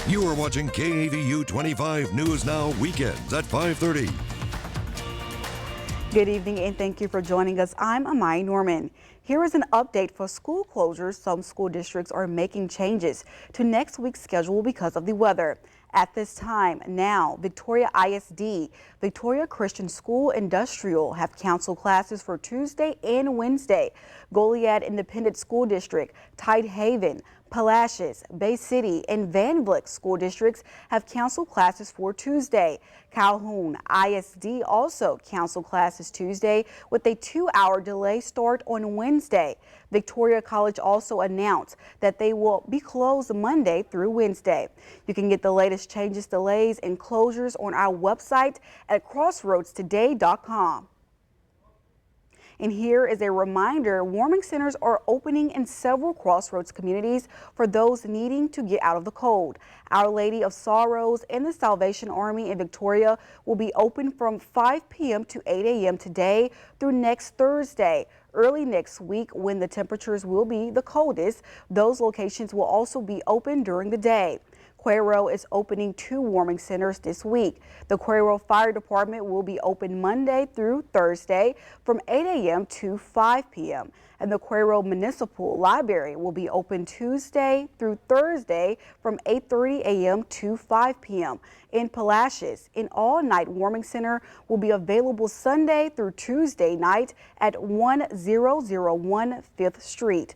You are watching KAVU 25 News Now weekends at 5:30. Good evening and thank you for joining us. I'm Amaya Norman. Here is an update for school closures. Some school districts are making changes to next week's schedule because of the weather. At this time now, Victoria ISD, Victoria Christian School Industrial have canceled classes for Tuesday and Wednesday. Goliad Independent School District, Tidehaven, Palacios, Bay City, and Van Vliet school districts have canceled classes for Tuesday. Calhoun ISD also canceled classes Tuesday with a 2-hour delay start on Wednesday. Victoria College also announced that they will be closed Monday through Wednesday. You can get the latest changes, delays, and closures on our website at crossroadstoday.com. And here is a reminder, warming centers are opening in several Crossroads communities for those needing to get out of the cold. Our Lady of Sorrows and the Salvation Army in Victoria will be open from 5 p.m. to 8 a.m. today through next Thursday. Early next week, when the temperatures will be the coldest, those locations will also be open during the day. Cuero is opening 2 warming centers this week. The Cuero Fire Department will be open Monday through Thursday from 8 a.m. to 5 p.m. And the Cuero Municipal Library will be open Tuesday through Thursday from 8:30 a.m. to 5 p.m. In Palacios, an all-night warming center will be available Sunday through Tuesday night at 1001 5th Street.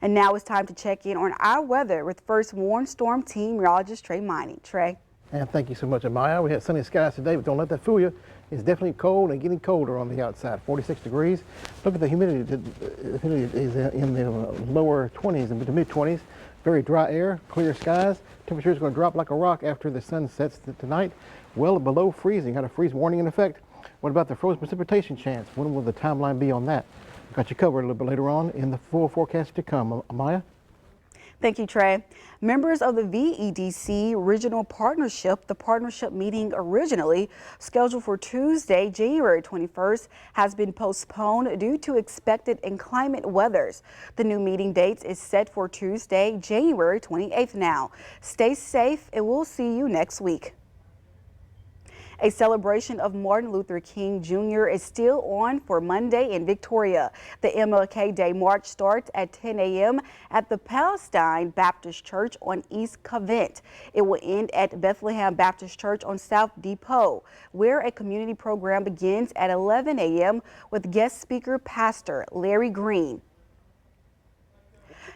And now it's time to check in on our weather with First Warn Storm Team meteorologist Trey Miney. Trey. And thank you so much, Amaya. We had sunny skies today, but don't let that fool you. It's definitely cold and getting colder on the outside. 46 degrees. Look at the humidity. The humidity is in the lower 20s and the mid 20s. Very dry air, clear skies. Temperature is going to drop like a rock after the sun sets tonight. Well below freezing. Got a freeze warning in effect. What about the frozen precipitation chance? When will the timeline be on that? Got you covered a little bit later on in the full forecast to come. Amaya? Thank you, Trey. Members of the VEDC Regional Partnership, the partnership meeting originally scheduled for Tuesday, January 21st, has been postponed due to expected inclement weathers. The new meeting date is set for Tuesday, January 28th now. Stay safe and we'll see you next week. A celebration of Martin Luther King Jr. is still on for Monday in Victoria. The MLK Day March starts at 10 a.m. at the Palestine Baptist Church on East Covent. It will end at Bethlehem Baptist Church on South Depot, where a community program begins at 11 a.m. with guest speaker Pastor Larry Green.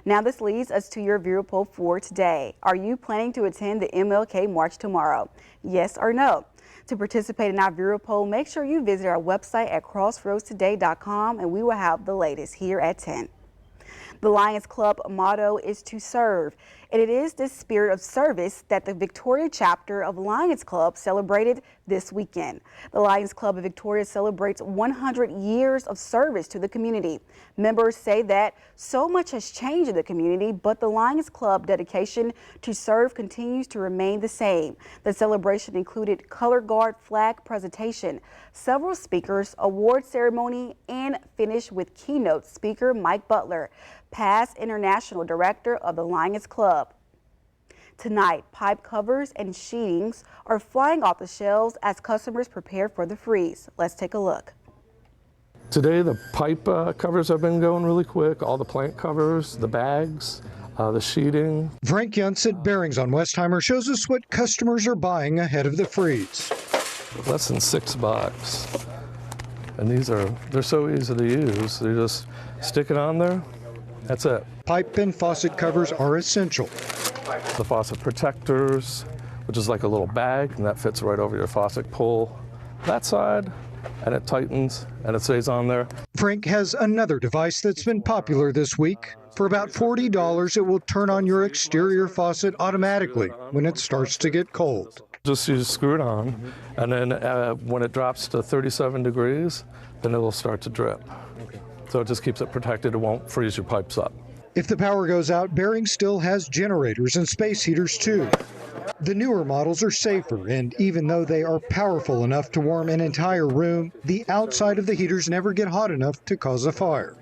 Now this leads us to your viewer poll for today. Are you planning to attend the MLK March tomorrow? Yes or no? To participate in our viewer poll, make sure you visit our website at crossroadstoday.com and we will have the latest here at 10. The Lions Club motto is to serve, and it is this spirit of service that the Victoria chapter of Lions Club celebrated this weekend. The Lions Club of Victoria celebrates 100 years of service to the community. Members say that so much has changed in the community, but the Lions Club dedication to serve continues to remain the same. The celebration included color guard flag presentation, several speakers, award ceremony, and finished with keynote speaker Mike Butler, past international director of the Lions Club. Tonight, pipe covers and sheetings are flying off the shelves as customers prepare for the freeze. Let's take a look. Today, the pipe covers have been going really quick. All the plant covers, the bags, the sheeting. Frank Yuntz at Bearings on Westheimer shows us what customers are buying ahead of the freeze. Less than $6. And they're so easy to use. You just stick it on there. That's it. Pipe and faucet covers are essential. The faucet protectors, which is like a little bag, and that fits right over your faucet. Pull that side, and it tightens, and it stays on there. Frank has another device that's been popular this week. For about $40, it will turn on your exterior faucet automatically when it starts to get cold. Just you screw it on, and then when it drops to 37 degrees, then it will start to drip. So it just keeps it protected. It won't freeze your pipes up. If the power goes out, Bearings still has generators and space heaters too. The newer models are safer, and even though they are powerful enough to warm an entire room, the outside of the heaters never get hot enough to cause a fire.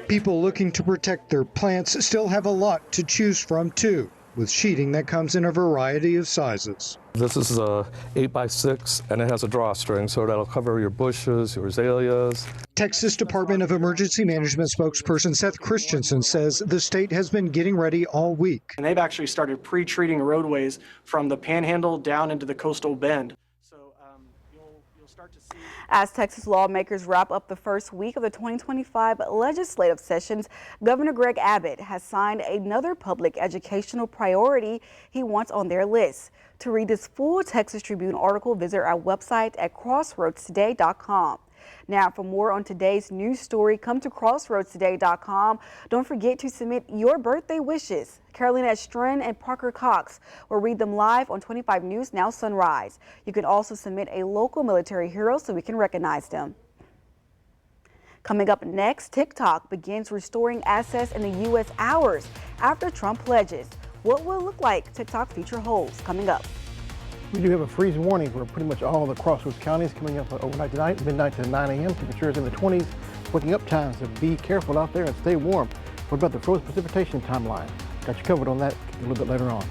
People looking to protect their plants still have a lot to choose from too. with sheeting that comes in a variety of sizes. This is a 8x6 and it has a drawstring, so that'll cover your bushes, your azaleas. Texas Department of Emergency Management spokesperson Seth Christensen says the state has been getting ready all week. And they've actually started pre-treating roadways from the Panhandle down into the coastal bend. So you'll start to see. As Texas lawmakers wrap up the first week of the 2025 legislative sessions, Governor Greg Abbott has signed another public educational priority he wants on their list. To read this full Texas Tribune article, visit our website at crossroadstoday.com. Now, for more on today's news story, come to crossroadstoday.com. Don't forget to submit your birthday wishes. Carolina Estrin and Parker Cox will read them live on 25 News Now Sunrise. You can also submit a local military hero so we can recognize them. Coming up next, TikTok begins restoring access in the U.S. hours after Trump pledges. What will it look like? TikTok future holds coming up. We do have a freeze warning for pretty much all the Crossroads counties coming up overnight tonight, midnight to 9 a.m. Temperatures in the 20s. Waking up times, so be careful out there and stay warm. What about the frozen precipitation timeline? Got you covered on that a little bit later on.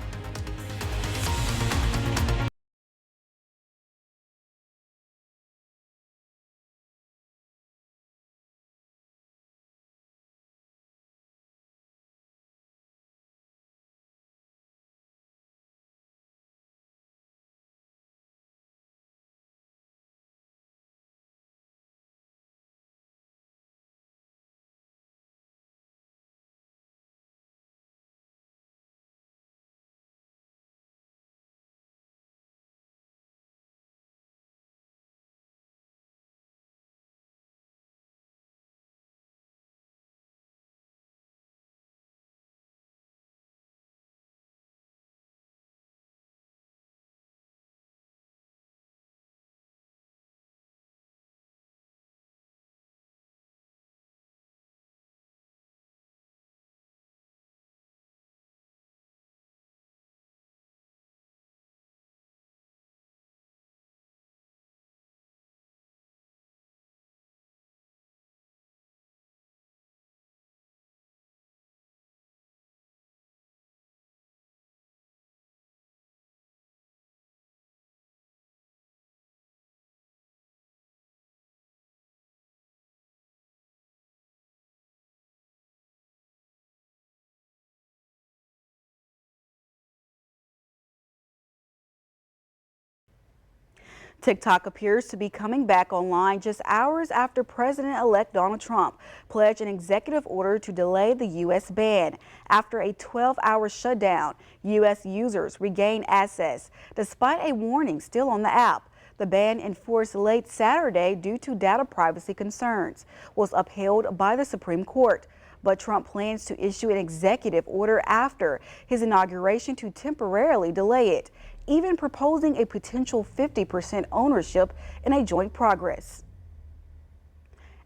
TikTok appears to be coming back online just hours after President-elect Donald Trump pledged an executive order to delay the U.S. ban. After a 12-hour shutdown, U.S. users regained access, despite a warning still on the app. The ban, enforced late Saturday due to data privacy concerns, was upheld by the Supreme Court. But Trump plans to issue an executive order after his inauguration to temporarily delay it, even proposing a potential 50% ownership in a joint progress.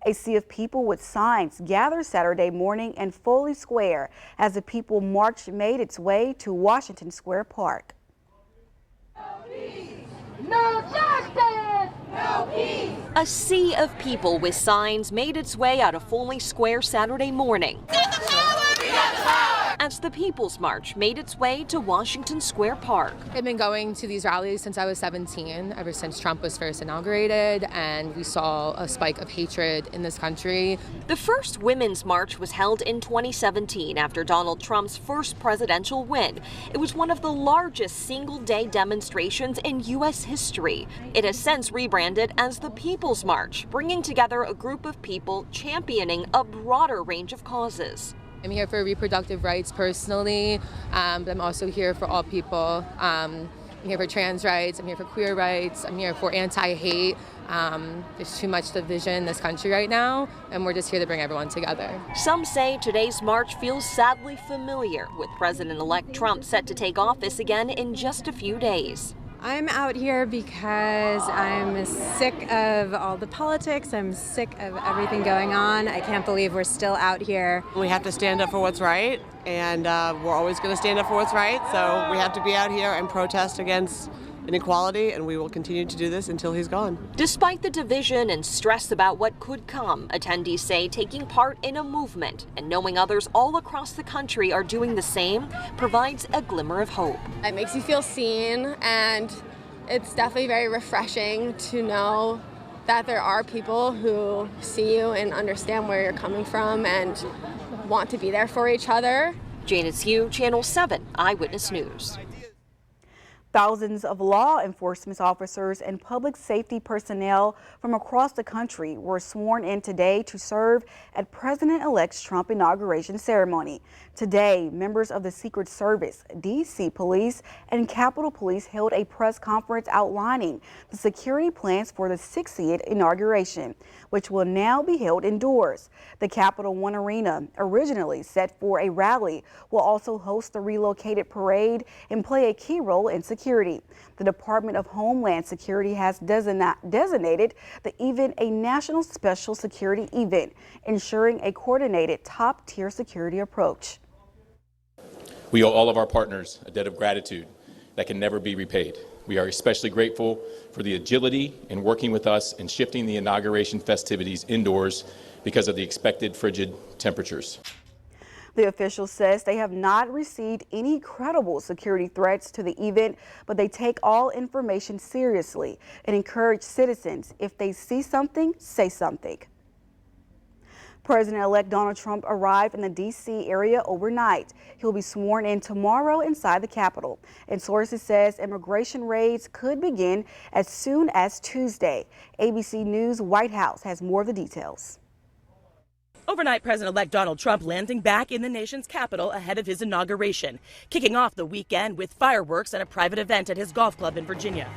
A sea of people with signs gathered Saturday morning in Foley Square as the People March made its way to Washington Square Park. No peace! No justice! No peace! A sea of people with signs made its way out of Foley Square Saturday morning as the People's March made its way to Washington Square Park. I've been going to these rallies since I was 17, ever since Trump was first inaugurated, and we saw a spike of hatred in this country. The first Women's March was held in 2017 after Donald Trump's first presidential win. It was one of the largest single-day demonstrations in U.S. history. It has since rebranded as the People's March, bringing together a group of people championing a broader range of causes. I'm here for reproductive rights personally, but I'm also here for all people. I'm here for trans rights, I'm here for queer rights, I'm here for anti-hate. There's too much division in this country right now, and we're just here to bring everyone together. Some say today's march feels sadly familiar, with President-elect Trump set to take office again in just a few days. I'm out here because I'm sick of all the politics. I'm sick of everything going on. I can't believe we're still out here. We have to stand up for what's right, and we're always going to stand up for what's right. So we have to be out here and protest against inequality, and we will continue to do this until he's gone. Despite the division and stress about what could come, attendees say taking part in a movement and knowing others all across the country are doing the same provides a glimmer of hope. It makes you feel seen, and it's definitely very refreshing to know that there are people who see you and understand where you're coming from and want to be there for each other. Janice Hugh, Channel 7 Eyewitness News. Thousands of law enforcement officers and public safety personnel from across the country were sworn in today to serve at President-elect Trump's inauguration ceremony. Today, members of the Secret Service, D.C. Police, and Capitol Police held a press conference outlining the security plans for the 60th inauguration, which will now be held indoors. The Capital One Arena, originally set for a rally, will also host the relocated parade and play a key role in security. The Department of Homeland Security has designated the event a national special security event, ensuring a coordinated top-tier security approach. We owe all of our partners a debt of gratitude that can never be repaid. We are especially grateful for the agility in working with us and shifting the inauguration festivities indoors because of the expected frigid temperatures. The official says they have not received any credible security threats to the event, but they take all information seriously and encourage citizens, if they see something, say something. President-elect Donald Trump arrived in the D.C. area overnight. He'll be sworn in tomorrow inside the Capitol. And sources says immigration raids could begin as soon as Tuesday. ABC News White House has more of the details. Overnight, President-elect Donald Trump landing back in the nation's capital ahead of his inauguration, kicking off the weekend with fireworks and a private event at his golf club in Virginia.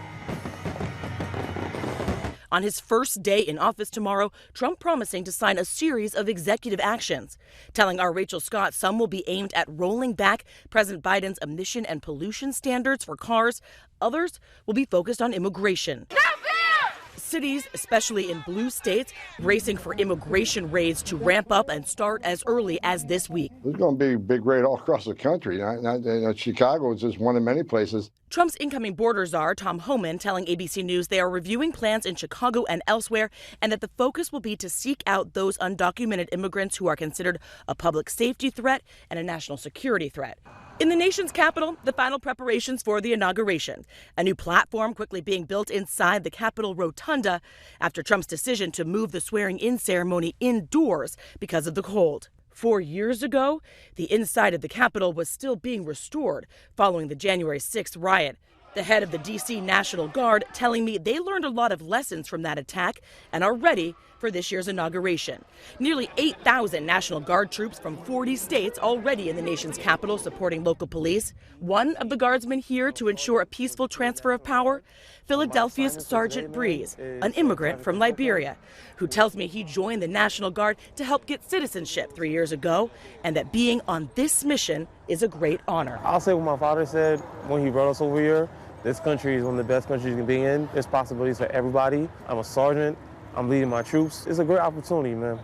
On his first day in office tomorrow, Trump promising to sign a series of executive actions, telling our Rachel Scott some will be aimed at rolling back President Biden's emission and pollution standards for cars. Others will be focused on immigration. Cities, especially in blue states, bracing for immigration raids to ramp up and start as early as this week. There's going to be a big raid all across the country. Chicago is just one of many places. Trump's incoming border czar, Tom Homan, telling ABC News they are reviewing plans in Chicago and elsewhere, and that the focus will be to seek out those undocumented immigrants who are considered a public safety threat and a national security threat. In the nation's capital, the final preparations for the inauguration. A new platform quickly being built inside the Capitol Rotunda after Trump's decision to move the swearing-in ceremony indoors because of the cold. 4 years ago, the inside of the Capitol was still being restored following the January 6th riot. The head of the D.C. National Guard telling me they learned a lot of lessons from that attack and are ready for this year's inauguration. Nearly 8,000 National Guard troops from 40 states already in the nation's capital supporting local police. One of the guardsmen here to ensure a peaceful transfer of power, Philadelphia's Sergeant Breeze, an immigrant from Liberia, who tells me he joined the National Guard to help get citizenship 3 years ago, and that being on this mission is a great honor. I'll say what my father said when he brought us over here. This country is one of the best countries you can be in. There's possibilities for everybody. I'm a sergeant. I'm leading my troops. It's a great opportunity, man.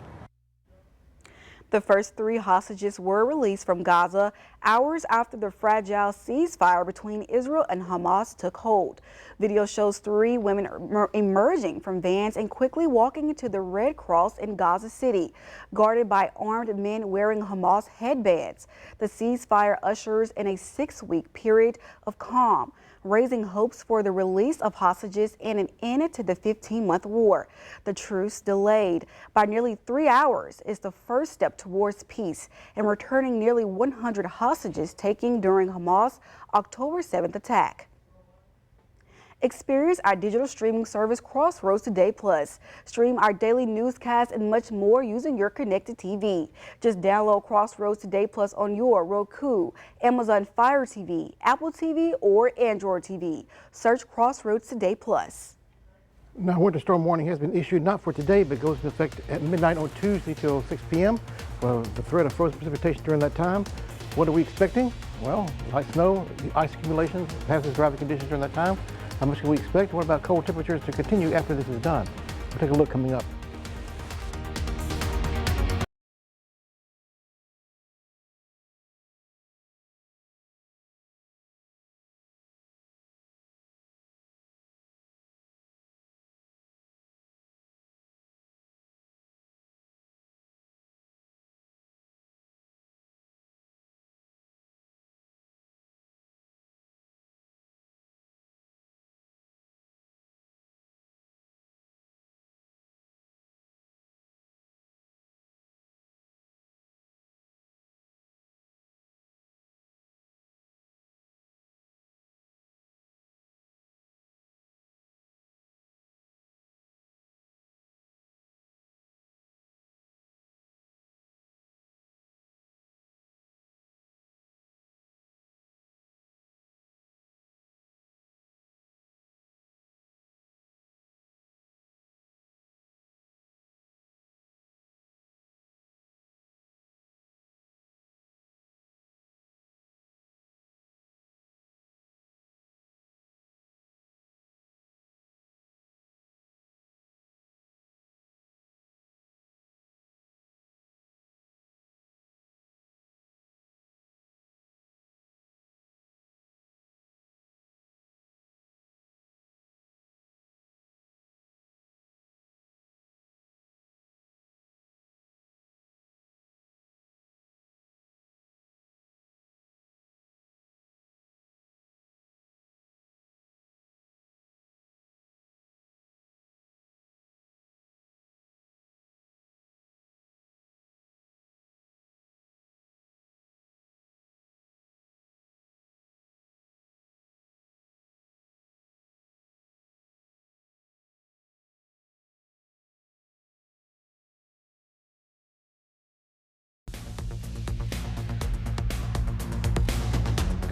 The first 3 hostages were released from Gaza hours after the fragile ceasefire between Israel and Hamas took hold. Video shows 3 women emerging from vans and quickly walking into the Red Cross in Gaza City, guarded by armed men wearing Hamas headbands. The ceasefire ushers in a 6-week period of calm, raising hopes for the release of hostages and an end to the 15-month war. The truce, delayed by nearly 3 hours, is the first step towards peace and returning nearly 100 hostages taken during Hamas' October 7th attack. Experience our digital streaming service Crossroads Today Plus. Stream our daily newscasts and much more using your connected TV. Just download Crossroads Today Plus on your Roku, Amazon Fire TV, Apple TV, or Android TV. Search Crossroads Today Plus. Now, winter storm warning has been issued not for today, but goes into effect at midnight on Tuesday till 6 p.m. for the threat of frozen precipitation during that time. What are we expecting? Well, light snow, ice accumulations, hazardous driving conditions during that time. How much can we expect? What about cold temperatures to continue after this is done? We'll take a look coming up.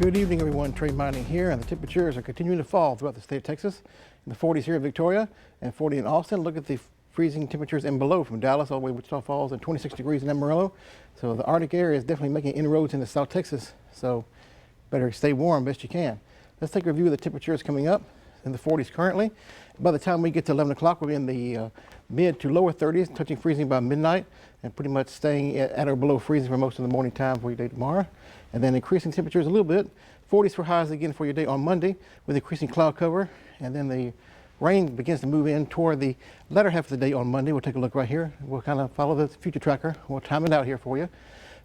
Good evening, everyone. Trey Mining here, and the temperatures are continuing to fall throughout the state of Texas. In the 40s here in Victoria and 40 in Austin. Look at the freezing temperatures and below from Dallas all the way to Wichita Falls and 26 degrees in Amarillo. So the Arctic area is definitely making inroads into South Texas. So better stay warm best you can. Let's take a review of the temperatures coming up in the 40s currently. By the time we get to 11 o'clock, we'll be in the mid to lower 30s, touching freezing by midnight, and pretty much staying at or below freezing for most of the morning time for your day tomorrow. And then increasing temperatures a little bit. 40s for highs again for your day on Monday with increasing cloud cover. And then the rain begins to move in toward the latter half of the day on Monday. We'll take a look right here. We'll kind of follow the future tracker. We'll time it out here for you.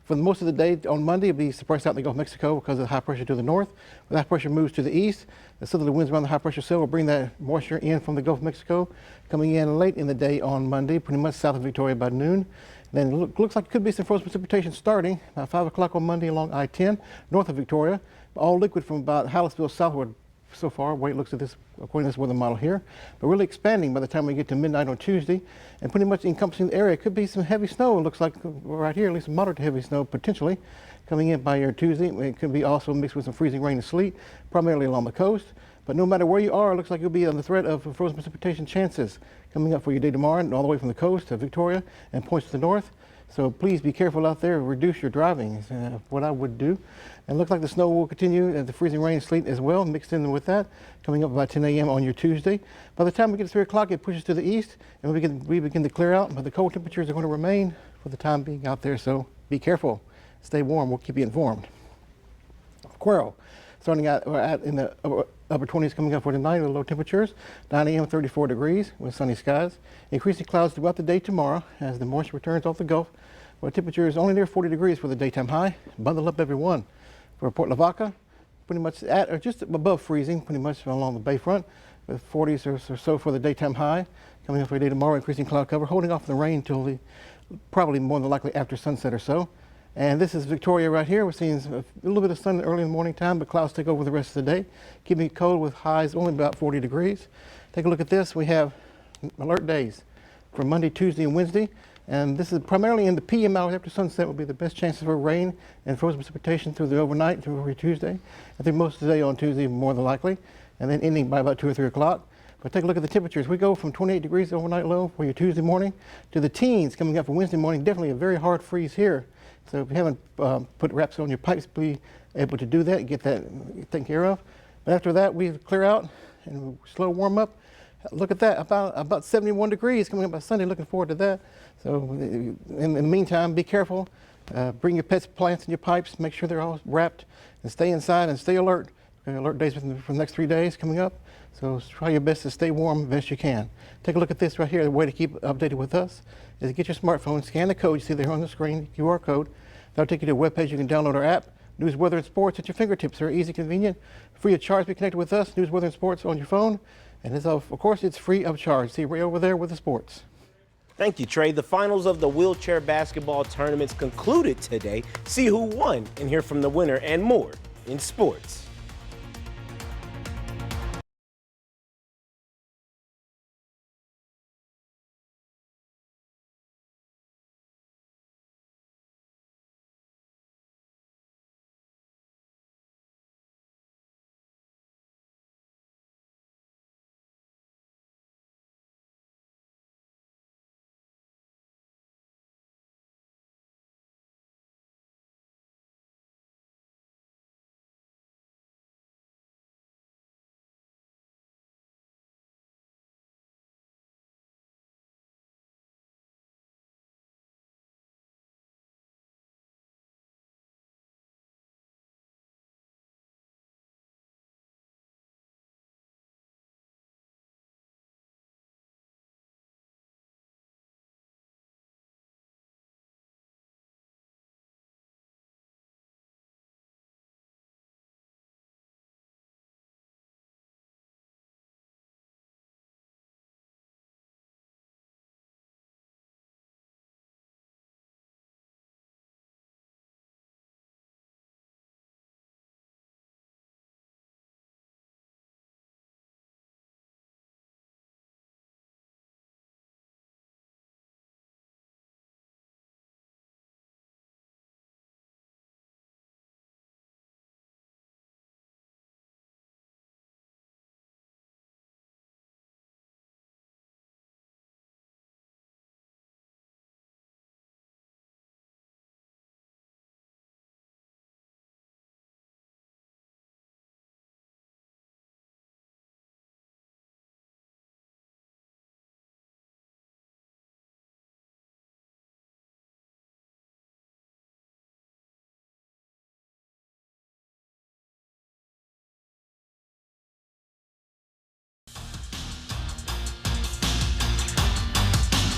For most of the day on Monday, it'll be suppressed out in the Gulf of Mexico because of the high pressure to the north. When that pressure moves to the east, the southerly winds around the high pressure cell will bring that moisture in from the Gulf of Mexico, coming in late in the day on Monday, pretty much south of Victoria by noon. Then it looks like it could be some frozen precipitation starting about 5 o'clock on Monday along I-10, north of Victoria. All liquid from about Hallettsville southward so far, the way it looks at this, according to this weather model here, but really expanding by the time we get to midnight on Tuesday, and pretty much encompassing the area. Could be some heavy snow, it looks like right here, at least moderate to heavy snow potentially coming in by your Tuesday. It could be also mixed with some freezing rain and sleet, primarily along the coast. But no matter where you are, it looks like you'll be on the threat of frozen precipitation chances coming up for your day tomorrow, and all the way from the coast to Victoria and points to the north. So please be careful out there, reduce your driving is what I would do. And it looks like the snow will continue and the freezing rain and sleet as well, mixed in with that, coming up by 10 a.m. on your Tuesday. By the time we get to 3 o'clock, it pushes to the east and we begin to clear out, but the cold temperatures are going to remain for the time being out there, so be careful, stay warm, we'll keep you informed. Quail, starting out in the upper 20s coming up for tonight with low temperatures, 9 a.m. 34 degrees with sunny skies. Increasing clouds throughout the day tomorrow as the moisture returns off the Gulf, where temperature is only near 40 degrees for the daytime high. Bundle up everyone. For Port Lavaca, pretty much at or just above freezing, pretty much along the bayfront, with 40s or so for the daytime high. Coming up for your day tomorrow, increasing cloud cover, holding off the rain until probably more than likely after sunset or so. And this is Victoria right here. We're seeing a little bit of sun early in the morning time, but clouds take over the rest of the day, keeping it cold with highs only about 40 degrees. Take a look at this. We have alert days for Monday, Tuesday, and Wednesday. And this is primarily in the PM hours after sunset will be the best chances for rain and frozen precipitation through the overnight through every Tuesday. I think most of the day on Tuesday more than likely, and then ending by about 2 or 3 o'clock. But take a look at the temperatures. We go from 28 degrees overnight low for your Tuesday morning to the teens coming up for Wednesday morning. Definitely a very hard freeze here. So if you haven't put wraps on your pipes, be able to do that, get that taken care of. But after that, we clear out and slow warm up. Look at that, about 71 degrees coming up by Sunday. Looking forward to that. So in the meantime, be careful. Bring your pets, plants, and your pipes. Make sure they're all wrapped, and stay inside and stay alert. Alert days for the next 3 days coming up. So try your best to stay warm best you can. Take a look at this right here. The way to keep updated with us is to get your smartphone, scan the code you see there on the screen, QR code. That'll take you to a web page. You can download our app, News, Weather, and Sports at your fingertips. Very easy, convenient, free of charge. Be connected with us, News, Weather, and Sports on your phone. And of course, it's free of charge. See right over there with the sports. Thank you, Trey. The finals of the wheelchair basketball tournaments concluded today. See who won and hear from the winner and more in sports.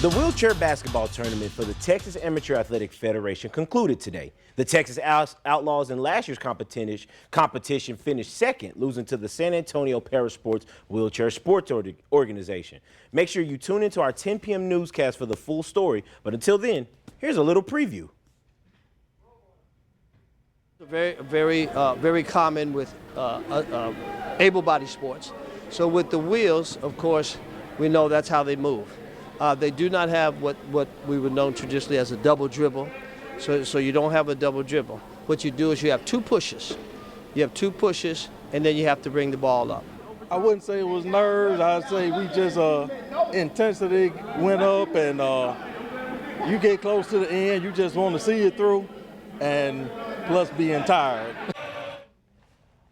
The wheelchair basketball tournament for the Texas Amateur Athletic Federation concluded today. The Texas Outlaws in last year's competition finished second, losing to the San Antonio Parasports Wheelchair Sports Organization. Make sure you tune into our 10 p.m. newscast for the full story, but until then, here's a little preview. Very common with able-bodied sports. So with the wheels, of course, we know that's how they move. They do not have what we would know traditionally as a double dribble. So you don't have a double dribble. What you do is you have two pushes. You have two pushes, and then you have to bring the ball up. I wouldn't say it was nerves. I'd say we just intensity went up, and you get close to the end, you just want to see it through, and plus being tired.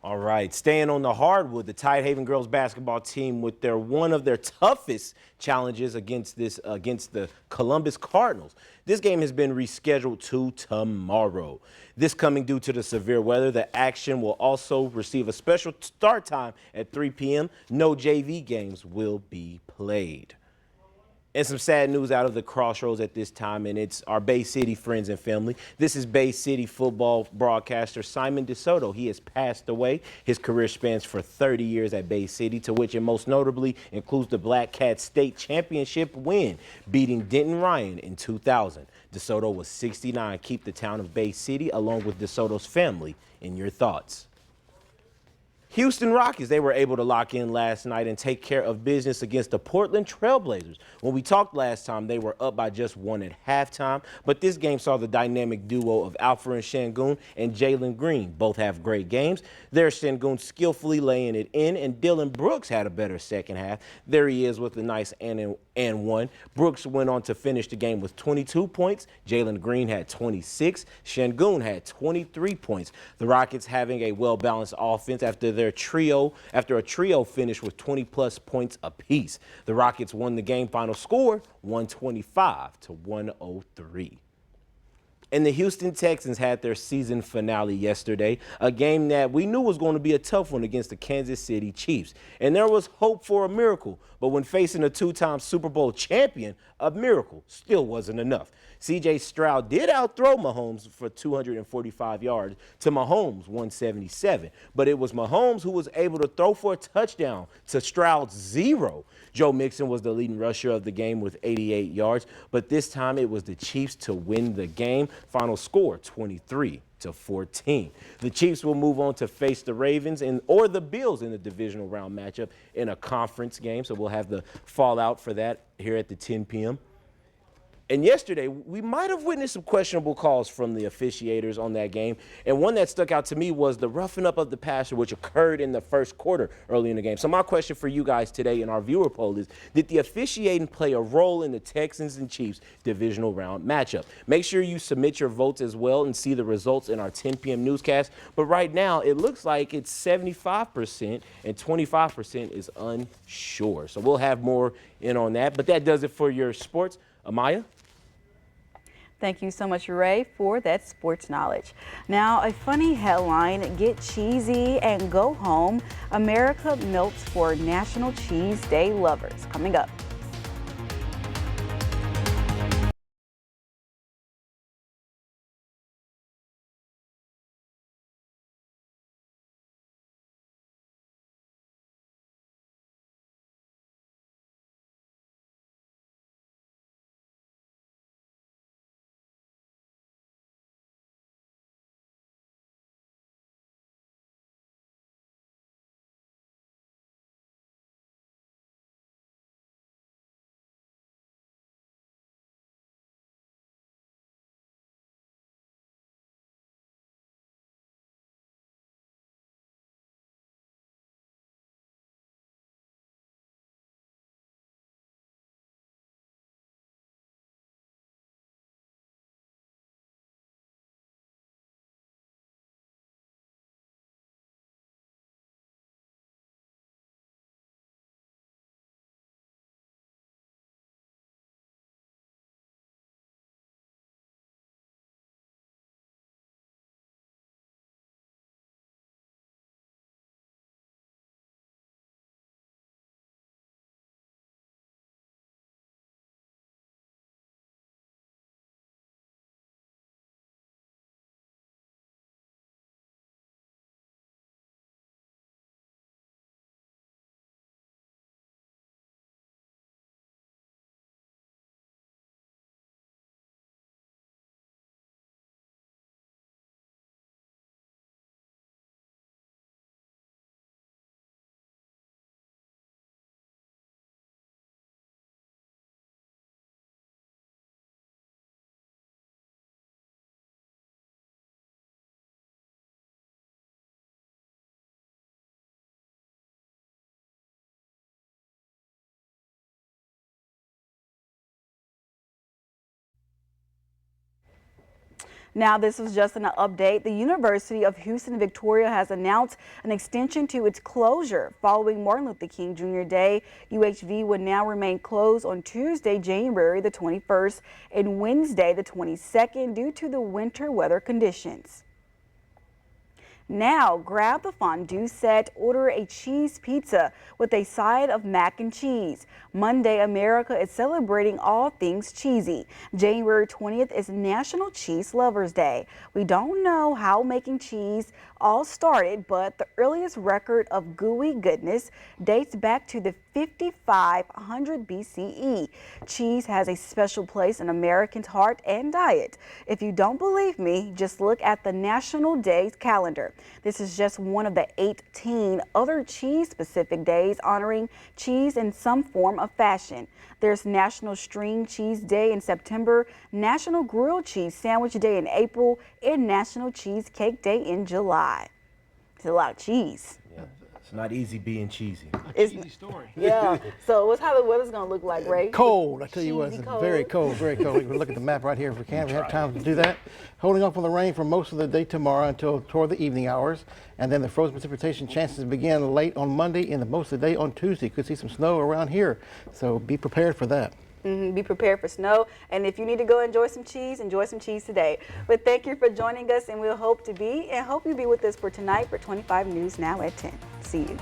All right, staying on the hardwood, the Tidehaven girls basketball team with one of their toughest challenges against the Columbus Cardinals. This game has been rescheduled to tomorrow. This coming due to the severe weather. The action will also receive a special start time at 3 p.m. No JV games will be played. And some sad news out of the Crossroads at this time, and it's our Bay City friends and family. This is Bay City football broadcaster Simon DeSoto. He has passed away. His career spans for 30 years at Bay City, to which it most notably includes the Black Cats state championship win, beating Denton Ryan in 2000. DeSoto was 69. Keep the town of Bay City along with DeSoto's family in your thoughts. Houston Rockets, they were able to lock in last night and take care of business against the Portland Trailblazers. When we talked last time, they were up by just one at halftime, but this game saw the dynamic duo of Alfred Şengün and Jalen Green both have great games. There's Şengün skillfully laying it in, and Dylan Brooks had a better second half. There he is with a nice and one. Brooks went on to finish the game with 22 points. Jalen Green had 26. Şengün had 23 points. The Rockets having a well-balanced offense after a trio finished with 20-plus points apiece. The Rockets won the game final score 125-103. And the Houston Texans had their season finale yesterday, a game that we knew was going to be a tough one against the Kansas City Chiefs. And there was hope for a miracle, but when facing a two-time Super Bowl champion, a miracle still wasn't enough. C.J. Stroud did outthrow Mahomes for 245 yards to Mahomes' 177, but it was Mahomes who was able to throw for a touchdown to Stroud's 0. Joe Mixon was the leading rusher of the game with 88 yards, but this time it was the Chiefs to win the game. Final score 23-14. The Chiefs will move on to face the Ravens or the Bills in the divisional round matchup in a conference game, so we'll have the fallout for that here at the 10 p.m. And yesterday, we might have witnessed some questionable calls from the officiators on that game. And one that stuck out to me was the roughing up of the passer, which occurred in the first quarter early in the game. So my question for you guys today in our viewer poll is, did the officiating play a role in the Texans and Chiefs divisional round matchup? Make sure you submit your votes as well and see the results in our 10 p.m. newscast. But right now, it looks like it's 75% and 25% is unsure. So we'll have more in on that. But that does it for your sports. Amaya? Thank you so much, Ray, for that sports knowledge. Now, a funny headline: get cheesy and go home. America melts for National Cheese Day lovers. Coming up. Now, this was just an update. The University of Houston Victoria has announced an extension to its closure following Martin Luther King Jr. Day. UHV would now remain closed on Tuesday, January the 21st and Wednesday the 22nd due to the winter weather conditions. Now, grab the fondue set, order a cheese pizza with a side of mac and cheese. Monday, America is celebrating all things cheesy. January 20th is National Cheese Lovers Day. We don't know how making cheese all started, but the earliest record of gooey goodness dates back to the 5500 BCE. Cheese has a special place in Americans' heart and diet. If you don't believe me, just look at the National Days calendar. This is just one of the 18 other cheese-specific days honoring cheese in some form of fashion. There's National String Cheese Day in September, National Grilled Cheese Sandwich Day in April, and National Cheesecake Day in July. It's a lot of cheese. Yeah. It's not easy being cheesy. It's a cheesy story. Yeah. So what's how the weather's going to look like, Ray? Cold. I tell you what, Cheesy it's cold. very cold, very cold. We can look at the map right here if we can. We have time to do that. Holding off on the rain for most of the day tomorrow until toward the evening hours. And then the frozen precipitation chances begin late on Monday and most of the day on Tuesday. Could see some snow around here. So be prepared for that. Be prepared for snow. And if you need to go enjoy some cheese today. But thank you for joining us, and we'll hope you'll be with us for tonight for 25 News Now at 10. See you.